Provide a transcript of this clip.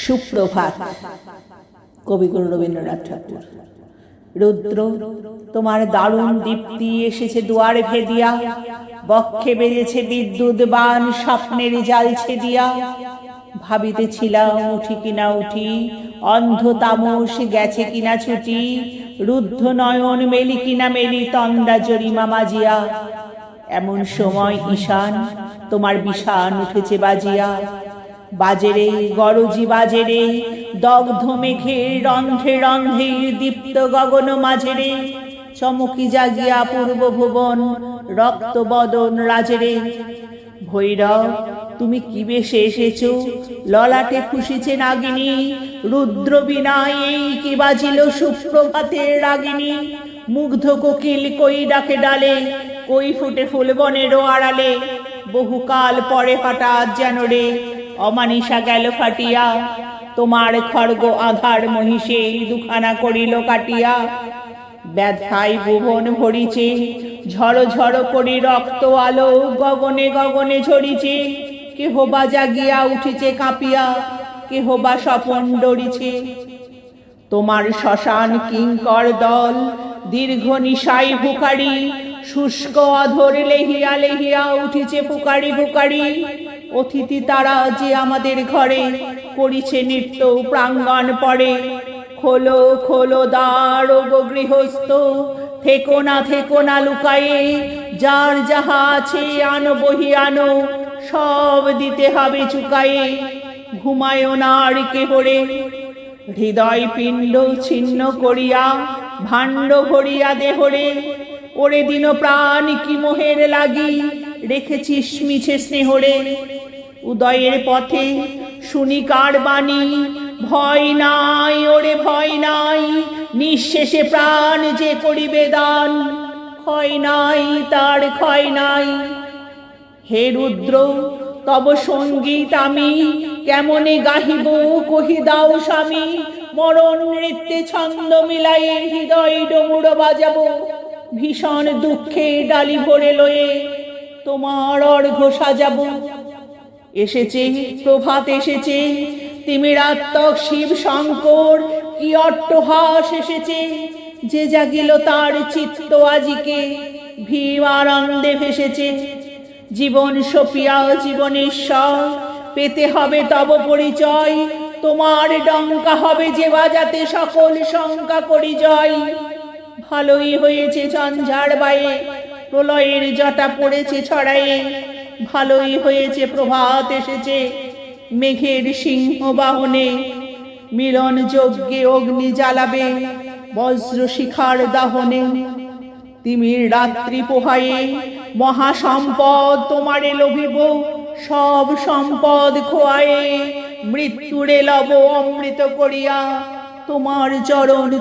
সুপ্রভাত। কবিগুরু রবীন্দ্রনাথ ঠাকুর। রুদ্র তোমার দারুণ দীপ্তি এসেছে দুয়ারে ভেদিয়া, বক্ষে বেজেছে বিদ্যুৎ বাণ স্বপ্নের জাল ছেদিয়া। ভাবিতেছিলাম উঠি কিনা উঠি, অন্ধ তামস গেছে কিনা ছুটি, রুদ্ধ নয়ন মেলি কিনা মেলি তন্দ্রা জরিমা মাজিয়া। এমন সময় ঈশান তোমার বিষাণ উঠেছে বাজিয়া। বাজেরে গরজি বাজেরে, দগ্ধ মেঘের রন্ধ্রে রন্ধ্রে দীপ্ত গগন মাঝেরে, চমকি জাগিয়া পূর্ব ভুবন রক্ত বদন রাজেরে। ভৈরব তুমি কি বেশে এসেছো, ললাটে খুশিছে নাগিনী, রুদ্র বিনায় এই কি বাজিল সুপ্রভাতের রাগিনী। মুগ্ধ কোকিল কই ডাকে ডালে, কই ফুটে ফুল বনেরও আড়ালে, বহুকাল পরে হঠাৎ যেন রে অমানিসা গেল ফাটিয়া। তোমার খড়গ আধার মহিষে দুখানা করিল কাটিয়া। ব্যথায় ভুবন ভরিছে, ঝড় ঝড় করি রক্ত আলো গগনে গগনে ঝরিছে। কেহ বা জাগিয়া উঠিছে কাঁপিয়া, কেহ বা স্বপন ডরিছে। তোমার শ্মশান কিঙ্কর দল দীর্ঘ নিশাই ভুকারি, শুষ্ক অধর লেহিয়া লেহিয়া উঠিছে ফুকারি ফুকারি। অতিথি তারা যে আমাদের ঘরে করিছে নৃত্য প্রাঙ্গণ পরে। খোলো খোলো দ্বার গো গৃহস্থ, থেকো না লুকায়ে, যার যাহা আছে আনো বহি আনো, সব দিতে হবে চুকায়ে। ঘুমায়ও না আর কেহরে, হৃদয় পিণ্ড ছিন্ন করিয়া ভাণ্ড ভরিয়া দেহরে। ওরে দিন প্রাণ কি মোহের লাগি, রেখেছিস মিছে স্নেহরে। উদয়ের পথে শুনি কার বাণী, ভয় নাই ওরে ভয় নাই, নিঃশেষে প্রাণ যে করিবে দান, ক্ষয় নাই তার ক্ষয় নাই। হে রুদ্র তব সঙ্গীত আমি কেমনে গাহিব, কহি দাও স্বামী। মরণ নৃত্যে ছন্দ মিলাইয়ে হৃদয় ডমুড় বাজাবো, ভীষণ দুঃখে ডালি ভরে লয়ে তোমার অর্ঘ্য সাজাবো। এসেছে প্রভাত এসেছে, তিমিরাত্মক শিব শঙ্কর কি অট্টহাস এসেছে। যে জাগিল তার চিত্ত আজিকে, ভীম আনন্দে ভেসেছে। জীবন সপিয়া জীবনেশ্বর, পেতে হবে তব পরিচয়। তোমার ডঙ্কা হবে যে বাজাতে সকল শঙ্কা করি জয়। ভালোই হয়েছে ঝঞ্ঝার বায়ে, প্রলয়ের জটা পড়েছে ছড়ায়ে। ভালোই হয়েছে প্রভাত এসেছে, মেঘের সিংহ বাহনে। মিলন যজ্ঞে অগ্নি জ্বালাবে, বজ্র শিখার দাহনে। তিমির রাত্রি পোহায়ে মহাসম্পদ তোমারে লভিব, সব সম্পদ খোয়ায়ে মৃত্যুরে লব অমৃত করিয়া তোমার চরণ